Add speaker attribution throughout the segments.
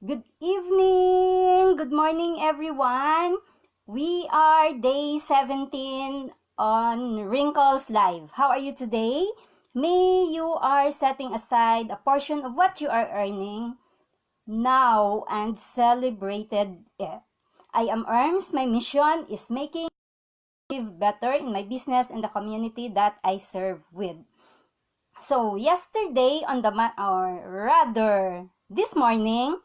Speaker 1: Good evening! Good morning, everyone! We are day 17 on Wrinkles Live. How are you today? May you are setting aside a portion of what you are earning now and celebrated it. I am Erms. My mission is making live better in my business and the community that I serve with. So, yesterday this morning,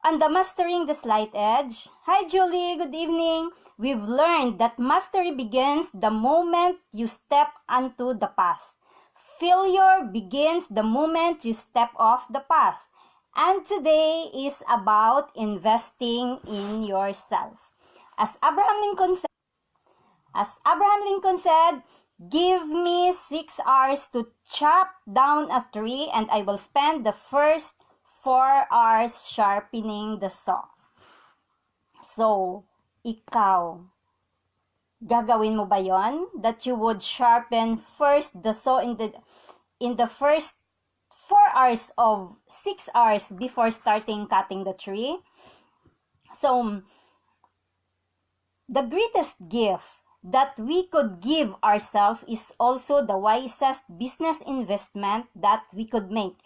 Speaker 1: on the Mastering the Slight Edge. Hi Julie, good evening. We've learned that mastery begins the moment you step onto the path. Failure begins the moment you step off the path. And today is about investing in yourself. As Abraham Lincoln said, give me 6 hours to chop down a tree and I will spend the first 4 hours sharpening the saw. So, ikaw, gagawin mo ba yon? That you would sharpen first the saw in the first 4 hours of 6 hours before starting cutting the tree? So, the greatest gift that we could give ourselves is also the wisest business investment that we could make,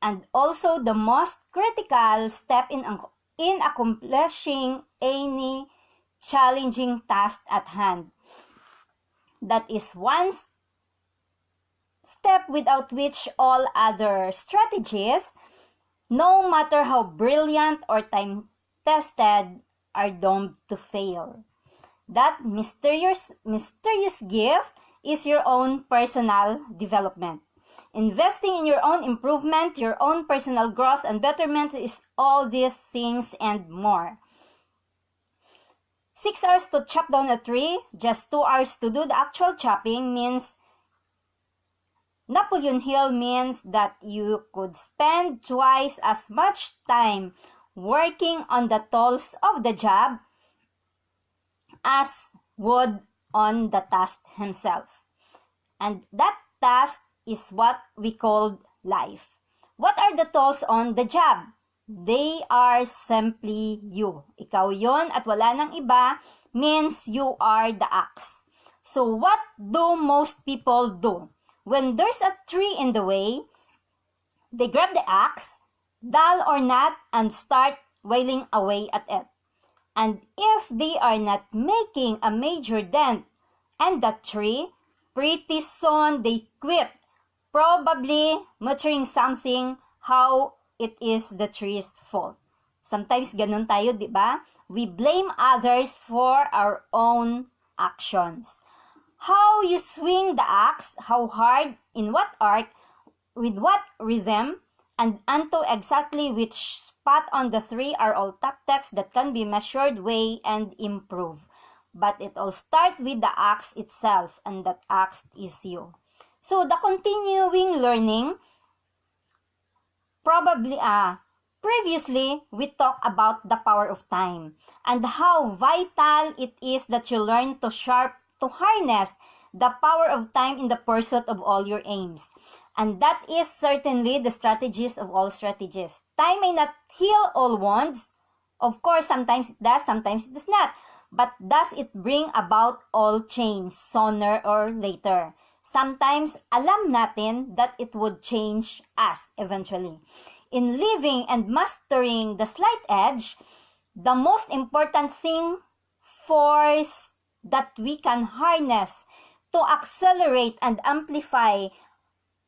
Speaker 1: and also the most critical step in accomplishing any challenging task at hand. That is one step without which all other strategies, no matter how brilliant or time-tested, are doomed to fail. That mysterious gift is your own personal development. Investing in your own improvement, your own personal growth and betterment is all these things and more. 6 hours to chop down a tree, just 2 hours to do the actual chopping means Napoleon Hill means that you could spend twice as much time working on the tools of the job as would on the task himself. And that task is what we call life. What are the tools on the job? They are simply you. Ikaw yon at wala nang iba means you are the axe. So what do most people do? When there's a tree in the way, they grab the axe, dull or not, and start wailing away at it. And if they are not making a major dent in that tree, pretty soon they quit, probably muttering something how it is the tree's fault. Sometimes ganun tayo, di ba? We blame others for our own actions. How you swing the axe, how hard, in what art, with what rhythm, and unto exactly which spot on the tree are all tactics that can be measured, weighed, and improved. But it all starts with the axe itself, and that axe is you. So the continuing learning, previously we talked about the power of time and how vital it is that you learn to harness the power of time in the pursuit of all your aims. And that is certainly the strategies of all strategies. Time may not heal all wounds. Of course, sometimes it does, sometimes it does not. But does it bring about all change sooner or later? Sometimes alam natin that it would change us eventually. In living and mastering the slight edge, the most important thing force that we can harness to accelerate and amplify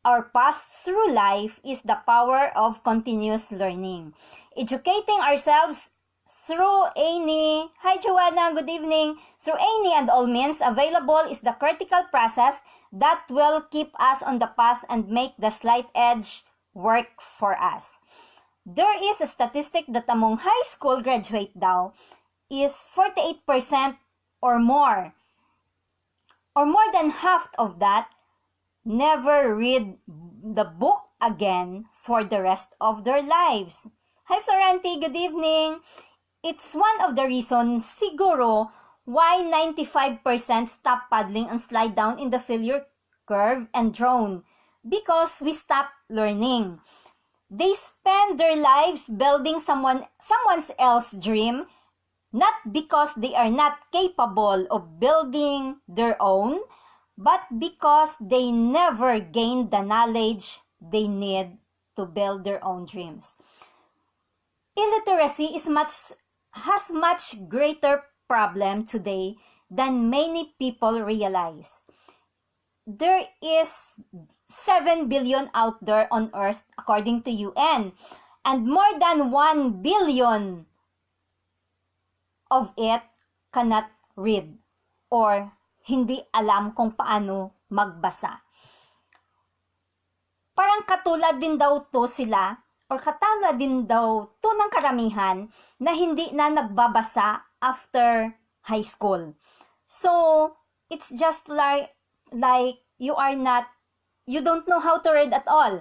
Speaker 1: our path through life is the power of continuous learning. Educating ourselves through any, hi Joanna, good evening, through any and all means available is the critical process that will keep us on the path and make the slight edge work for us. There is a statistic that among high school graduate daw is 48% or more than half of that never read the book again for the rest of their lives. Hi Florenti, good evening. It's one of the reasons siguro why 95% stop paddling and slide down in the failure curve and drown, because we stop learning. They spend their lives building someone else's dream, not because they are not capable of building their own, but because they never gained the knowledge they need to build their own dreams. Illiteracy has much greater problem today than many people realize. There is 7 billion out there on Earth according to UN, and more than 1 billion of it cannot read or hindi alam kung paano magbasa. Parang katulad din daw to sila or katulad din daw to ng karamihan na hindi na nagbabasa after high school. So, it's just like you don't know how to read at all.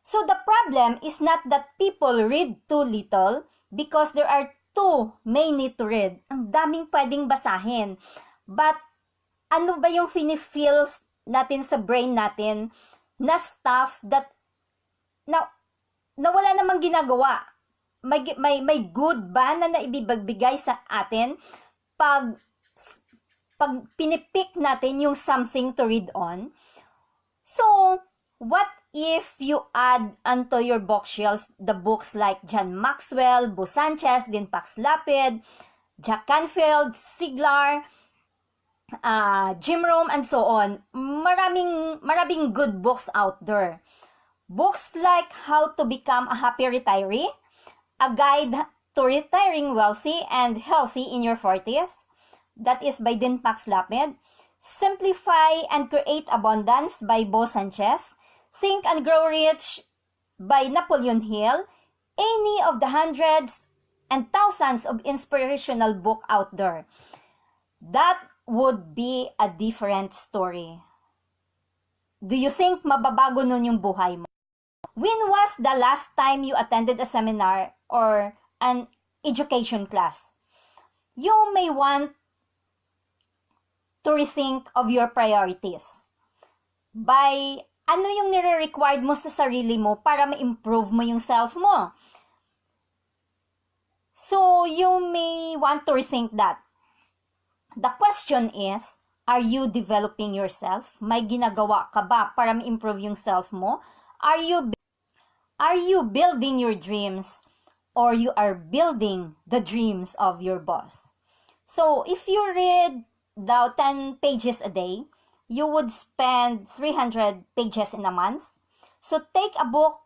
Speaker 1: So, the problem is not that people read too little because there are too many to read. Ang daming pwedeng basahin. But, ano ba yung feel natin sa brain natin na stuff that na wala namang ginagawa? May good ba na naibibagbigay sa atin pag pinipik natin yung something to read on? So, what if you add onto your bookshelves the books like John Maxwell, Bo Sanchez, Din Pax Lapid, Jack Canfield, Siglar, Jim Rome, and so on? Maraming good books out there. Books like How to Become a Happy Retiree, A Guide to Retiring Wealthy and Healthy in Your 40s, that is by Din Pax Lapid, Simplify and Create Abundance by Bo Sanchez, Think and Grow Rich by Napoleon Hill, any of the hundreds and thousands of inspirational book out there. That would be a different story. Do you think mababago nun yung buhay mo? When was the last time you attended a seminar or an education class? You may want to rethink of your priorities. By ano yung nire-required mo sa sarili mo para ma-improve mo yung self mo. So, you may want to rethink that. The question is, are you developing yourself? May ginagawa ka ba para ma-improve yung self mo? Are you building your dreams or you are building the dreams of your boss? So, if you read the 10 pages a day, you would spend 300 pages in a month. So, take a book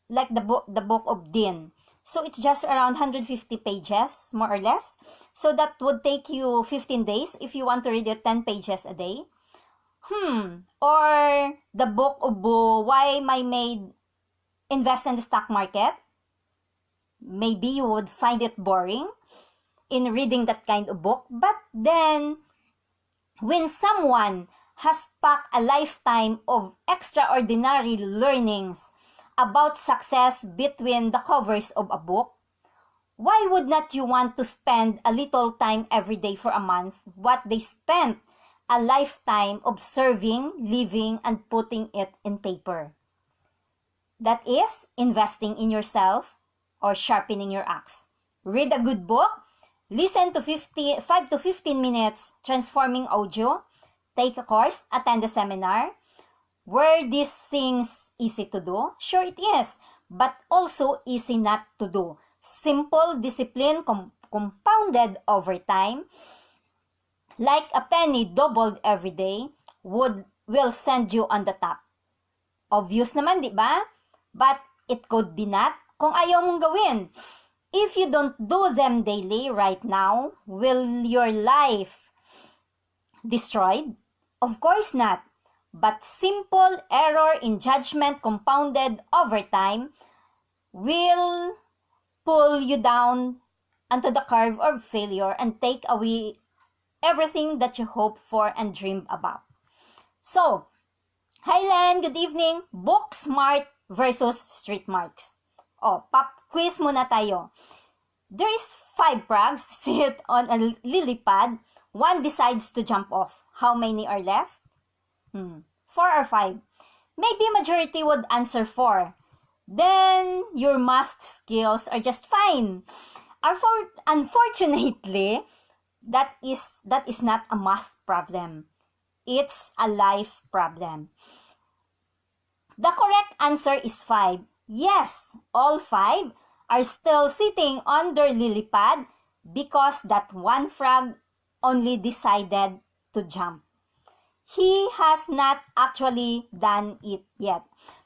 Speaker 1: like the book of Din. So, it's just around 150 pages, more or less. So, that would take you 15 days if you want to read it 10 pages a day. Or the book of Why My Maid Invest in the Stock Market. Maybe you would find it boring in reading that kind of book. But then, when someone has packed a lifetime of extraordinary learnings about success between the covers of a book, why would not you want to spend a little time every day for a month what they spent a lifetime observing, living, and putting it in paper? That is investing in yourself or sharpening your axe. Read a good book, listen to 5 to 15 minutes transforming audio, take a course, attend a seminar. Were these things easy to do? Sure it is, but also easy not to do. Simple discipline compounded over time, like a penny doubled every day, will send you on the top. Obvious naman, di ba? But it could be not kung ayaw mong gawin. If you don't do them daily right now, will your life destroyed? Of course not. But simple error in judgment compounded over time will pull you down onto the curve of failure and take away everything that you hope for and dream about. So, Highland, good evening. Book smart versus street marks. Pop quiz muna tayo. There is 5 frogs sit on a lily pad. One decides to jump off. How many are left? 4 or 5. Maybe majority would answer 4. then your math skills are just fine. Unfortunately, that is not a math problem. It's a life problem. The correct answer is 5. Yes, all 5 are still sitting on their lily pad because that one frog only decided to jump. He has not actually done it yet.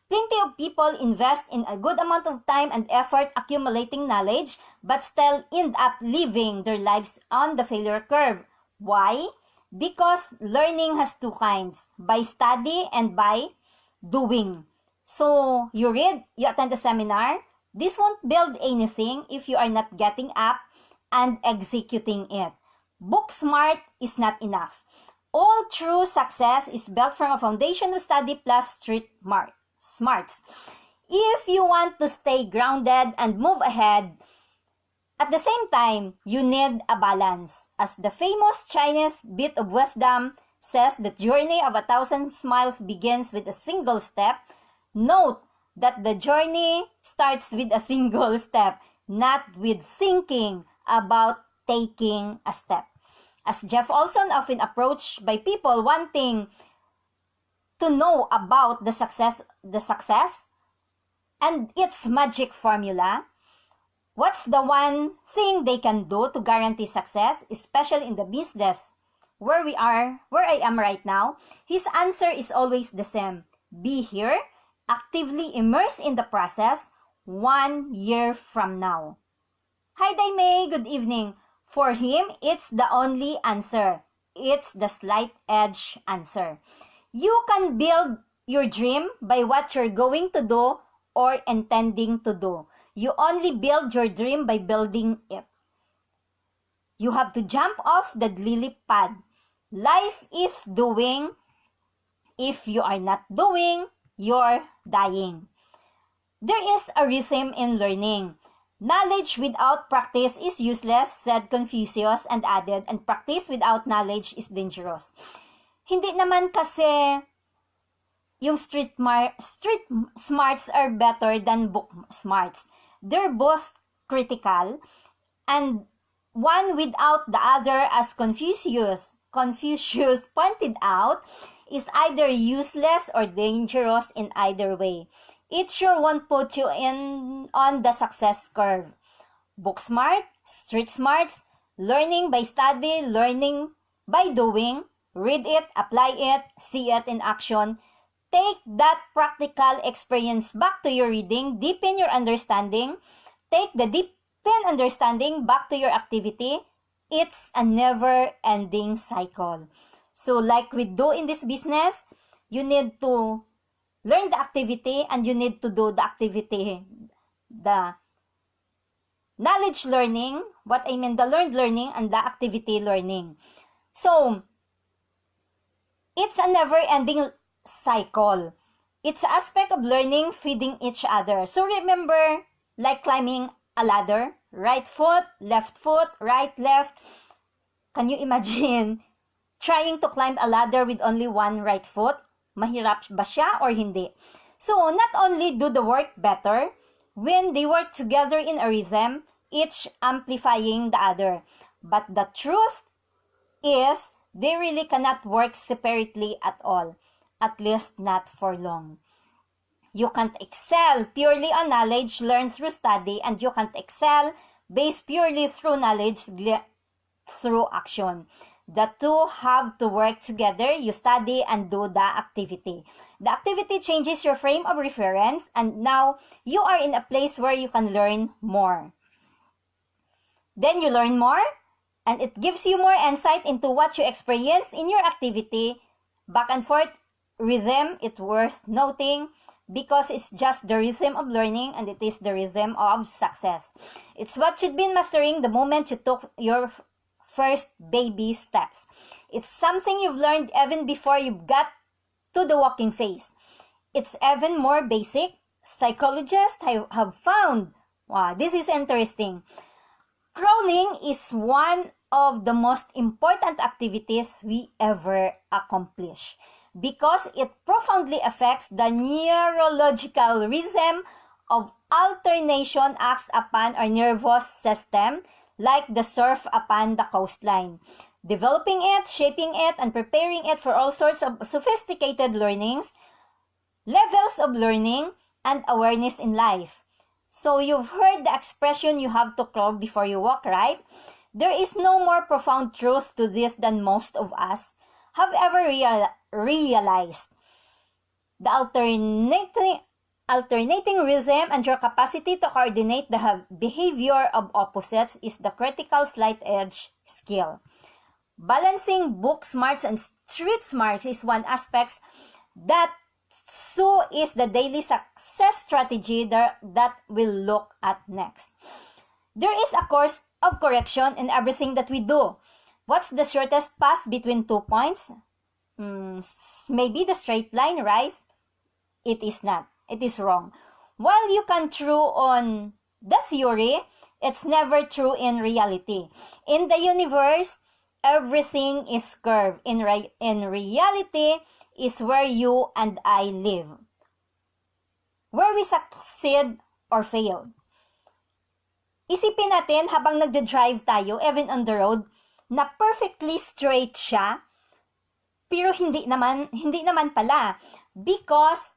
Speaker 1: Plenty of people invest in a good amount of time and effort accumulating knowledge but still end up living their lives on the failure curve. Why? Because learning has two kinds, by study and by doing. So, you read, you attend a seminar, this won't build anything if you are not getting up and executing it. Book smart is not enough. All true success is built from a foundation of study plus street smarts. If you want to stay grounded and move ahead, at the same time, you need a balance. As the famous Chinese bit of wisdom says, the journey of 1,000 miles begins with a single step. Note that the journey starts with a single step, not with thinking about taking a step. As Jeff Olson often approached by people wanting to know about the success and its magic formula, what's the one thing they can do to guarantee success, especially in the business where I am right now? His answer is always the same. Be here, actively immerse in the process 1 year from now. Hi Daimei, good evening. For him, it's the only answer. It's the slight edge answer. You can build your dream by what you're going to do or intending to do. You only build your dream by building it. You have to jump off the lily pad. Life is doing. If you are not doing, you're dying. There is a rhythm in learning. Knowledge without practice is useless, said Confucius, and added, and practice without knowledge is dangerous. Hindi naman kasi yung street smarts are better than book smarts. They're both critical, and one without the other, as Confucius pointed out, is either useless or dangerous in either way. It sure won't put you on the success curve. Book smart, street smarts, learning by study, learning by doing, read it, apply it, see it in action. Take that practical experience back to your reading, deepen your understanding. Take the deepen understanding back to your activity. It's a never-ending cycle. So like we do in this business, you need to learn the activity and you need to do the activity. The knowledge learning, the learned learning and the activity learning. So, it's a never-ending cycle. It's an aspect of learning, feeding each other. So remember, like climbing a ladder, right foot, left, right, left. Can you imagine trying to climb a ladder with only one right foot? Mahirap ba siya or hindi? So, not only do the work better, when they work together in a rhythm, each amplifying the other. But the truth is, they really cannot work separately at all. At least not for long. You can't excel purely on knowledge learned through study, and you can't excel based purely through knowledge through action. The two have to work together. You study and do the activity. The activity changes your frame of reference, and now you are in a place where you can learn more. Then you learn more, and it gives you more insight into what you experience in your activity. Back and forth rhythm, it's worth noting because it's just the rhythm of learning and it is the rhythm of success. It's what you've been mastering the moment you took your first baby steps. It's something you've learned even before you got to the walking phase. It's even more basic. Psychologists have found, wow, this is interesting. Crawling is one of the most important activities we ever accomplish because it profoundly affects the neurological rhythm of alternation acts upon our nervous system like the surf upon the coastline, developing it, shaping it, and preparing it for all sorts of sophisticated learnings, levels of learning, and awareness in life. So you've heard the expression, you have to crawl before you walk, right? There is no more profound truth to this than most of us have ever realized. The alternating rhythm and your capacity to coordinate the behavior of opposites is the critical slight edge skill. Balancing book smarts and street smarts is one aspect that so is the daily success strategy that we'll look at next. There is a course of correction in everything that we do. What's the shortest path between 2 points? Maybe the straight line, right? It is not. It is wrong. While you can true on the theory, it's never true in reality. In the universe, everything is curved. In reality is where you and I live, where we succeed or fail. Isipin natin habang nagde-drive tayo, even on the road, na perfectly straight siya, pero hindi naman pala, because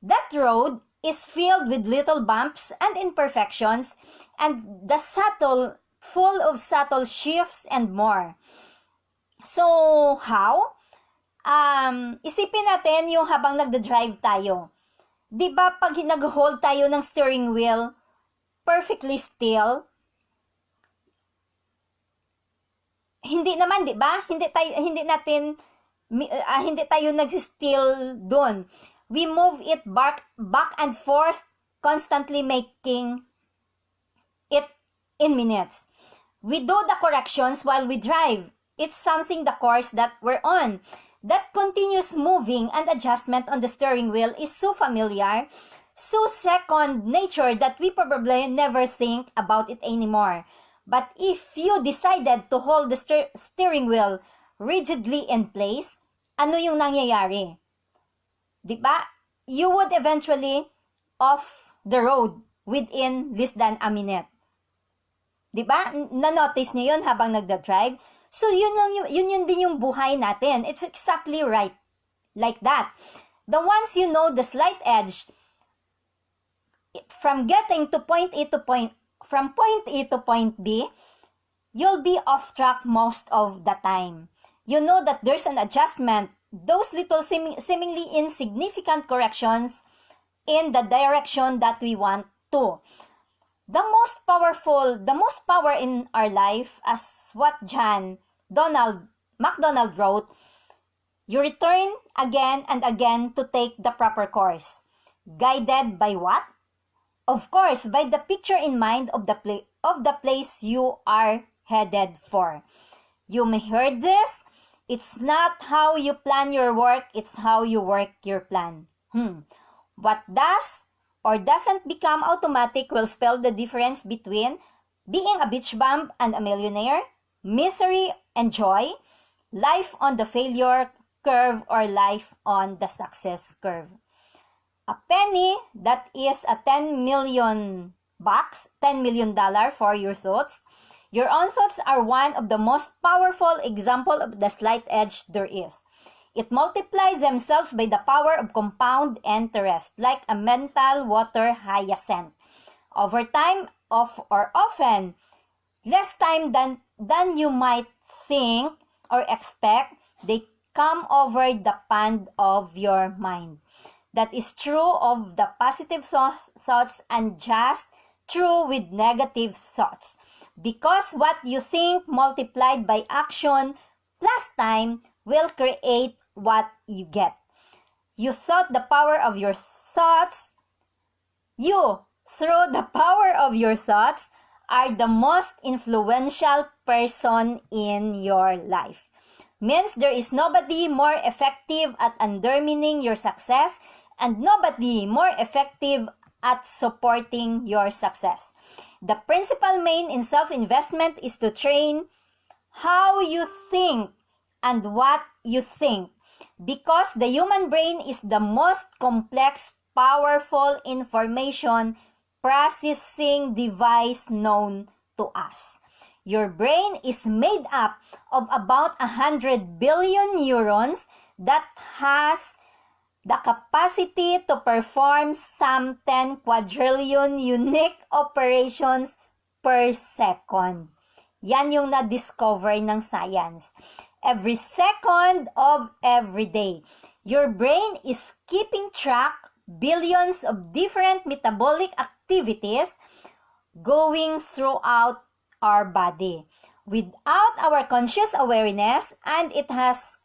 Speaker 1: that road is filled with little bumps and imperfections, and full of subtle shifts and more. So, how? Isipin natin yung habang nagde-drive tayo. Diba pag nag-hold tayo ng steering wheel, perfectly still, hindi naman, diba? Hindi tayo nag-still doon. We move it back and forth, constantly making it in minutes. We do the corrections while we drive. It's something the course that we're on. That continuous moving and adjustment on the steering wheel is so familiar, so second nature that we probably never think about it anymore. But if you decided to hold the steering wheel rigidly in place, ano yung nangyayari? Diba? You would eventually off the road within less than a minute. Diba? Na-notice niyo yun habang nagda-drive? So, yun din yung buhay natin. It's exactly right. Like that. The ones you know the slight edge from getting to point A to point B, you'll be off track most of the time. You know that there's an adjustment, those little seemingly insignificant corrections in the direction that we want to. The most power in our life, as what MacDonald wrote, you return again and again to take the proper course. Guided by what? Of course, by the picture in mind of the place you are headed for. You may heard this. It's not how you plan your work, it's how you work your plan. What does or doesn't become automatic will spell the difference between being a beach bum and a millionaire, misery and joy, life on the failure curve or life on the success curve. A penny, that is a $10 million for your thoughts. Your own thoughts are one of the most powerful example of the slight edge there is. It multiplies themselves by the power of compound interest, like a mental water hyacinth. Over time, often, less time than you might think or expect, they come over the pond of your mind. That is true of the positive thoughts and just true with negative thoughts. Because what you think multiplied by action plus time will create what you get. You through the power of your thoughts, are the most influential person in your life. Means there is nobody more effective at undermining your success and nobody more effective at supporting your success. The principal main in self-investment is to train how you think and what you think, because the human brain is the most complex powerful information processing device known to us. Your brain is made up of about 100 billion neurons that has the capacity to perform some 10 quadrillion unique operations per second. Yan yung na-discover ng science. Every second of every day, your brain is keeping track billions of different metabolic activities going throughout our body without our conscious awareness, and it has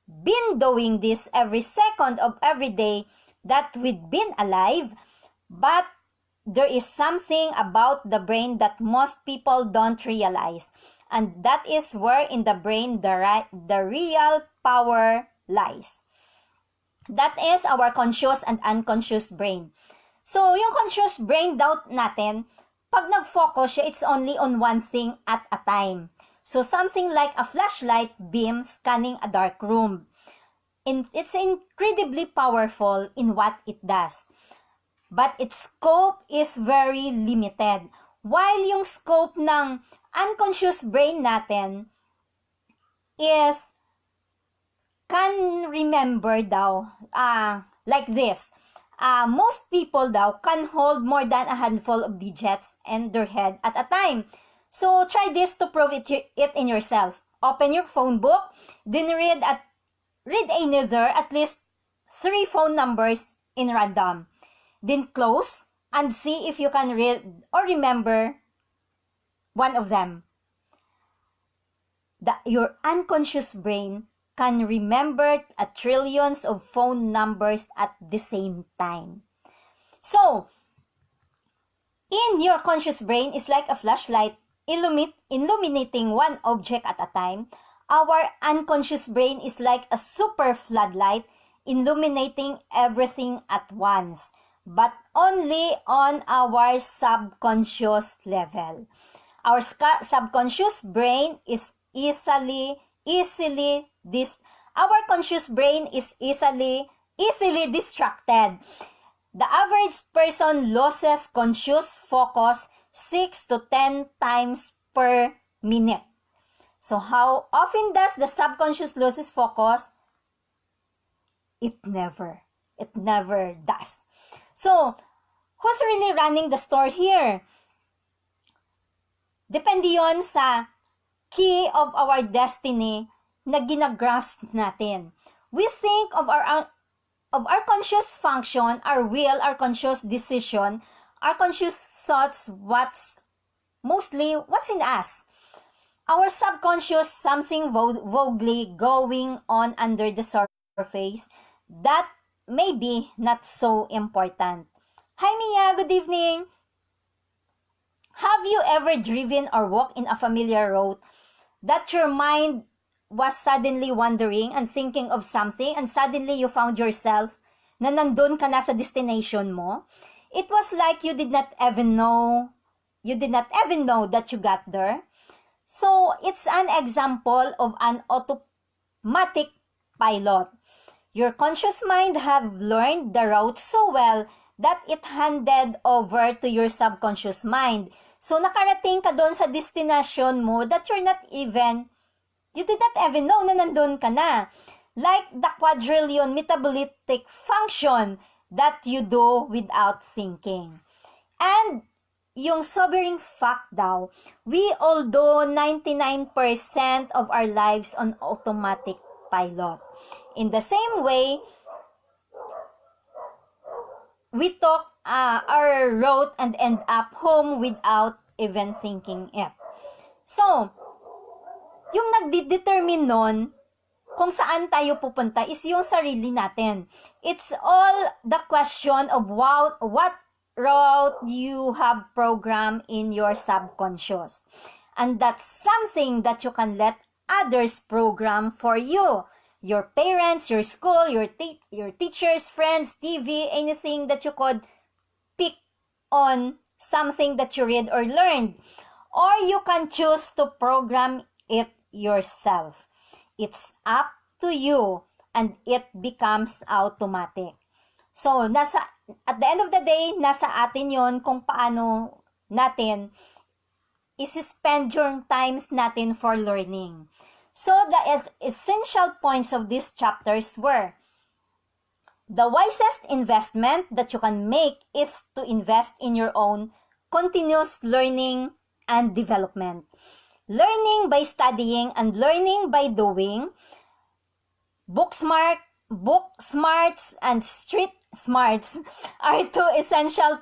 Speaker 1: been doing this every second of every day that we've been alive. But there is something about the brain that most people don't realize, and that is where in the brain the real power lies. That is our conscious and unconscious brain. So, yung conscious brain daw natin, pag nag-focus siya, it's only on one thing at a time. So, something like a flashlight beam scanning a dark room. It's incredibly powerful in what it does. But its scope is very limited. While yung scope ng unconscious brain natin is can remember daw like this. Most people daw can hold more than a handful of digits in their head at a time. So try this to prove it in yourself. Open your phone book, then read another at least 3 phone numbers in random. Then close and see if you can read or remember one of them. Your unconscious brain can remember trillions of phone numbers at the same time. So, in your conscious brain is like a flashlight illuminating one object at a time. Our unconscious brain is like a super floodlight illuminating everything at once, but only on our subconscious level. Our subconscious brain is our conscious brain is easily distracted. The average person loses conscious focus 6 to 10 times per minute. So how often does the subconscious loses focus? It never does. So, who's really running the store here? Depende yon sa key of our destiny na ginagrasp natin. We think of our conscious function, our will, our conscious decision, our conscious thoughts, what's in us. Our subconscious, something vaguely going on under the surface that may be not so important. Hi Mia, good evening. Have you ever driven or walked in a familiar road that your mind was suddenly wandering and thinking of something, and suddenly you found yourself na nandun ka na sa destination mo? It was like you did not even know that you got there. So, it's an example of an automatic pilot. Your conscious mind have learned the route so well that it handed over to your subconscious mind. So, nakarating ka doon sa destination mo that you did not even know na nandun ka na. Like the quadrillion metabolic function that you do without thinking. And yung sobering fact daw, we all do 99% of our lives on automatic pilot. In the same way, we talk our road and end up home without even thinking it. So, yung nagdedetermine nun kung saan tayo pupunta is yung sarili natin. It's all the question of what route you have programmed in your subconscious. And that's something that you can let others program for you. Your parents, your school, your teachers, friends, TV, anything that you could pick on something that you read or learned. Or you can choose to program it yourself. It's up to you and it becomes automatic. So, at the end of the day, nasa atin yon kung paano natin is-spend yung times natin for learning. So, the essential points of these chapters were, the wisest investment that you can make is to invest in your own continuous learning and development. Learning by studying and learning by doing. Book smarts and street smarts are two essential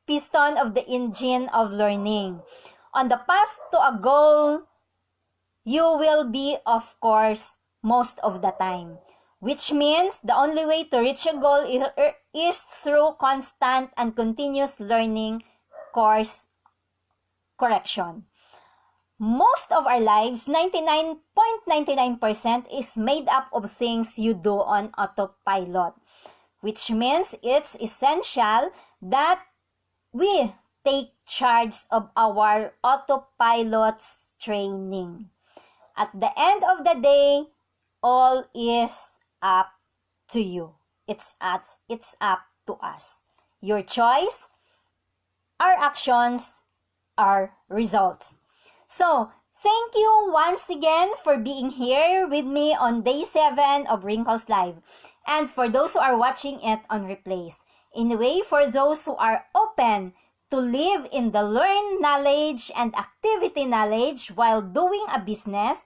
Speaker 1: piston of the engine of learning. On the path to a goal, you will be, of course, most of the time. Which means the only way to reach a goal is through constant and continuous learning, course correction. Most of our lives, 99.99%, is made up of things you do on autopilot, which means it's essential that we take charge of our autopilot's training. At the end of the day, all is up to you. It's up to us. Your choice, our actions, our results. So, thank you once again for being here with me on day 7 of Wrinkles Live. And for those who are watching it on replays. Anyway, for those who are open to live in the learn knowledge and activity knowledge while doing a business,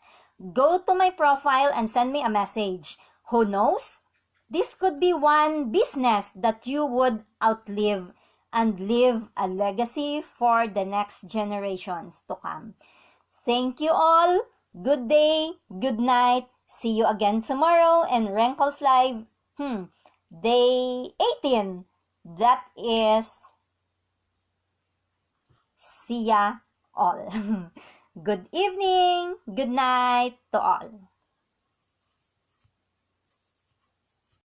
Speaker 1: go to my profile and send me a message. Who knows? This could be one business that you would outlive and leave a legacy for the next generations to come. Thank you all. Good day, good night. See you again tomorrow in Wrinkles Live. Day 18. That is, see ya all. Good evening, good night to all.